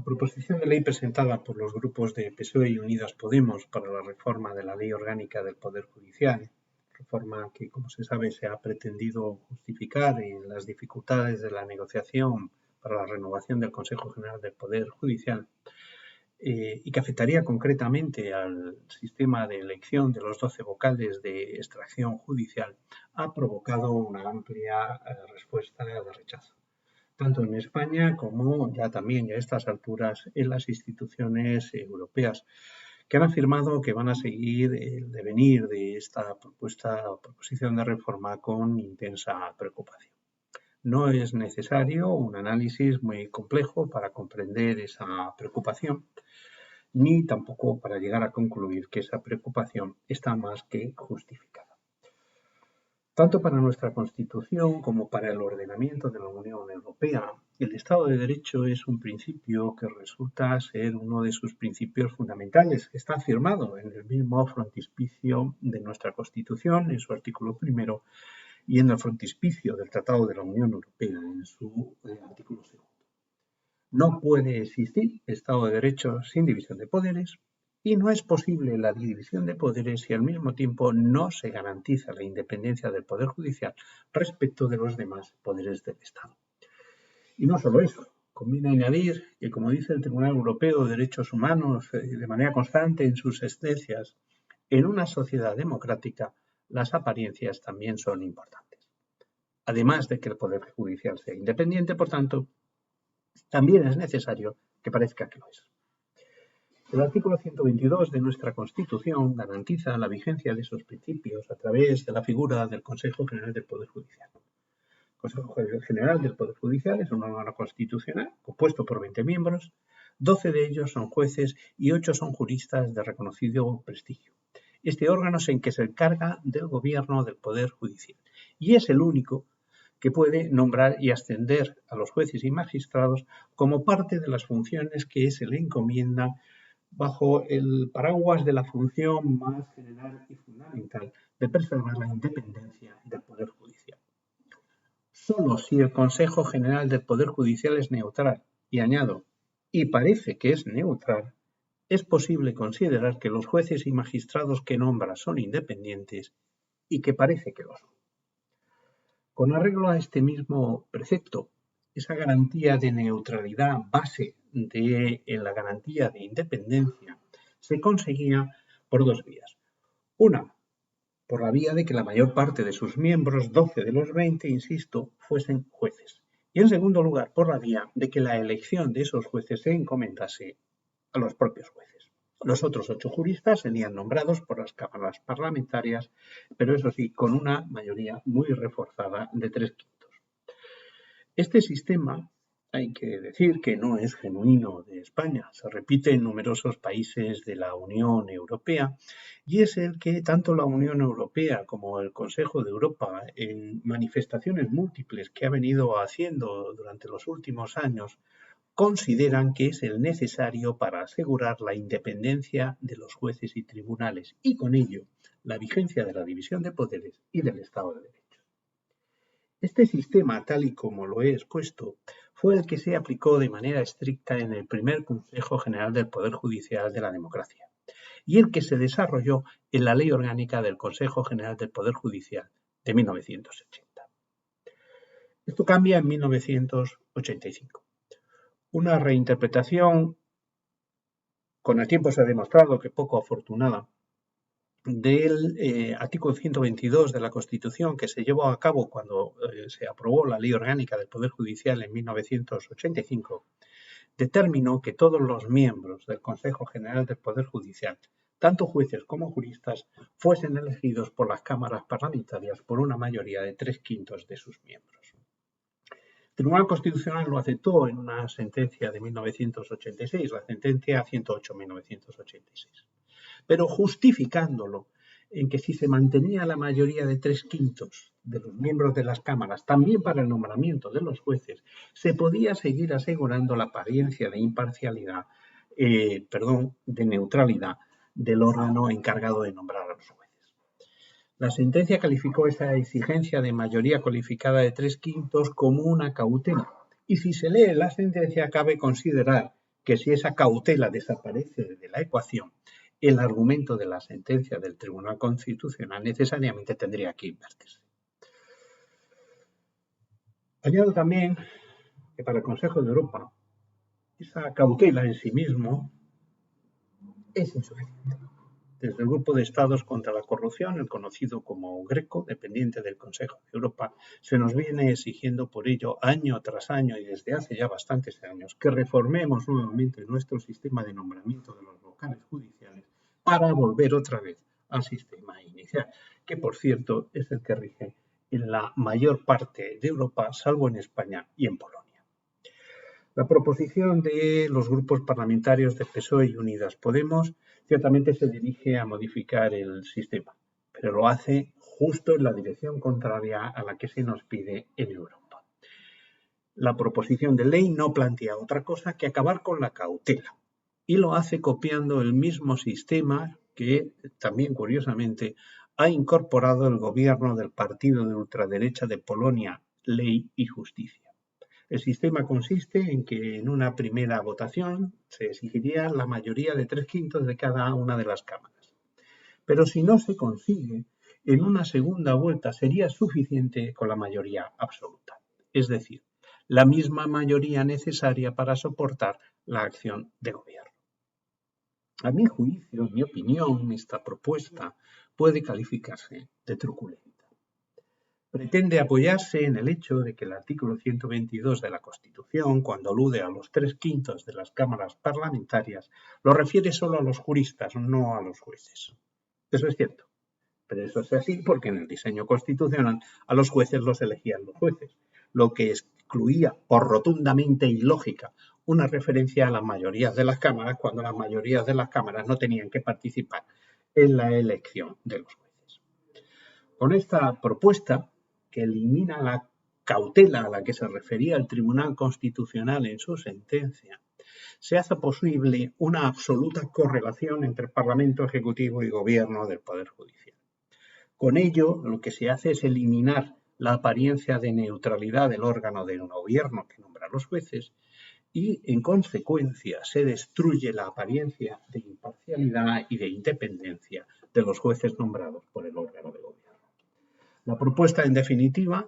La proposición de ley presentada por los grupos de PSOE y Unidas Podemos para la reforma de la Ley Orgánica del Poder Judicial, reforma que, como se sabe, se ha pretendido justificar en las dificultades de la negociación para la renovación del Consejo General del Poder Judicial, y que afectaría concretamente al sistema de elección de los 12 vocales de extracción judicial, ha provocado una amplia respuesta de rechazo, tanto en España como ya también a estas alturas en las instituciones europeas, que han afirmado que van a seguir el devenir de esta proposición de reforma con intensa preocupación. No es necesario un análisis muy complejo para comprender esa preocupación, ni tampoco para llegar a concluir que esa preocupación está más que justificada. Tanto para nuestra Constitución como para el ordenamiento de la Unión Europea, el Estado de Derecho es un principio que resulta ser uno de sus principios fundamentales, que está firmado en el mismo frontispicio de nuestra Constitución, en su artículo primero, y en el frontispicio del Tratado de la Unión Europea, en su artículo segundo. No puede existir Estado de Derecho sin división de poderes y no es posible la división de poderes si al mismo tiempo no se garantiza la independencia del Poder Judicial respecto de los demás poderes del Estado. Y no solo eso, conviene añadir que, como dice el Tribunal Europeo de Derechos Humanos de manera constante en sus sentencias, en una sociedad democrática las apariencias también son importantes. Además de que el Poder Judicial sea independiente, por tanto, también es necesario que parezca que lo es. El artículo 122 de nuestra Constitución garantiza la vigencia de esos principios a través de la figura del Consejo General del Poder Judicial. El Consejo General del Poder Judicial es un órgano constitucional compuesto por 20 miembros, 12 de ellos son jueces y 8 son juristas de reconocido prestigio. Este órgano es el que se encarga del gobierno del Poder Judicial y es el único que puede nombrar y ascender a los jueces y magistrados como parte de las funciones que se le encomiendan bajo el paraguas de la función más general y fundamental de preservar la independencia del Poder Judicial. Solo si el Consejo General del Poder Judicial es neutral, y añado, y parece que es neutral, es posible considerar que los jueces y magistrados que nombra son independientes y que parece que lo son. Con arreglo a este mismo precepto, esa garantía de neutralidad base de la garantía de independencia se conseguía por dos vías. Una, por la vía de que la mayor parte de sus miembros, 12 de los 20, insisto, fuesen jueces. Y en segundo lugar, por la vía de que la elección de esos jueces se encomendase a los propios jueces. Los otros 8 juristas serían nombrados por las cámaras parlamentarias, pero eso sí, con una mayoría muy reforzada de 3/5. Este sistema, hay que decir que no es genuino de España, se repite en numerosos países de la Unión Europea y es el que tanto la Unión Europea como el Consejo de Europa, en manifestaciones múltiples que ha venido haciendo durante los últimos años, consideran que es el necesario para asegurar la independencia de los jueces y tribunales y con ello la vigencia de la división de poderes y del Estado de Derecho. Este sistema, tal y como lo he expuesto, fue el que se aplicó de manera estricta en el primer Consejo General del Poder Judicial de la democracia y el que se desarrolló en la Ley Orgánica del Consejo General del Poder Judicial de 1980. Esto cambia en 1985. Una reinterpretación, con el tiempo se ha demostrado que poco afortunada, del artículo 122 de la Constitución que se llevó a cabo cuando se aprobó la Ley Orgánica del Poder Judicial en 1985, determinó que todos los miembros del Consejo General del Poder Judicial, tanto jueces como juristas, fuesen elegidos por las cámaras parlamentarias por una mayoría de 3/5 de sus miembros. El Tribunal Constitucional lo aceptó en una sentencia de 1986, la sentencia 108/1986, pero justificándolo en que si se mantenía la mayoría de 3/5 de los miembros de las cámaras, también para el nombramiento de los jueces, se podía seguir asegurando la apariencia de imparcialidad, de neutralidad del órgano encargado de nombrar a los jueces. La sentencia calificó esa exigencia de mayoría cualificada de 3/5 como una cautela y si se lee la sentencia cabe considerar que si esa cautela desaparece de la ecuación, el argumento de la sentencia del Tribunal Constitucional necesariamente tendría que invertirse. Añado también que para el Consejo de Europa esa cautela en sí mismo es insuficiente. Desde el Grupo de Estados contra la Corrupción, el conocido como GRECO, dependiente del Consejo de Europa, se nos viene exigiendo por ello año tras año y desde hace ya bastantes años que reformemos nuevamente nuestro sistema de nombramiento de los vocales judiciales para volver otra vez al sistema inicial, que por cierto es el que rige en la mayor parte de Europa, salvo en España y en Polonia. La proposición de los grupos parlamentarios de PSOE y Unidas Podemos ciertamente se dirige a modificar el sistema, pero lo hace justo en la dirección contraria a la que se nos pide en Europa. La proposición de ley no plantea otra cosa que acabar con la cautela y lo hace copiando el mismo sistema que también curiosamente ha incorporado el gobierno del partido de ultraderecha de Polonia, Ley y Justicia. El sistema consiste en que en una primera votación se exigiría la mayoría de 3/5 de cada una de las cámaras. Pero si no se consigue, en una segunda vuelta sería suficiente con la mayoría absoluta. Es decir, la misma mayoría necesaria para soportar la acción de gobierno. A mi juicio, en mi opinión, esta propuesta puede calificarse de truculenta. Pretende apoyarse en el hecho de que el artículo 122 de la Constitución, cuando alude a los 3/5 de las cámaras parlamentarias, lo refiere solo a los juristas, no a los jueces. Eso es cierto, pero eso es así porque en el diseño constitucional a los jueces los elegían los jueces, lo que excluía por rotundamente ilógica una referencia a las mayorías de las cámaras cuando las mayorías de las cámaras no tenían que participar en la elección de los jueces. Con esta propuesta, que elimina la cautela a la que se refería el Tribunal Constitucional en su sentencia, se hace posible una absoluta correlación entre Parlamento, Ejecutivo y Gobierno del Poder Judicial. Con ello, lo que se hace es eliminar la apariencia de neutralidad del órgano del gobierno que nombra a los jueces y, en consecuencia, se destruye la apariencia de imparcialidad y de independencia de los jueces nombrados por el órgano de gobierno. La propuesta, en definitiva,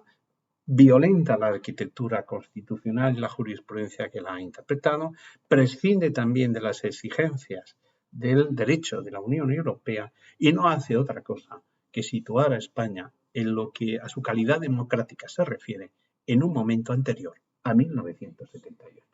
violenta la arquitectura constitucional y la jurisprudencia que la ha interpretado, prescinde también de las exigencias del derecho de la Unión Europea y no hace otra cosa que situar a España en lo que a su calidad democrática se refiere en un momento anterior a 1978.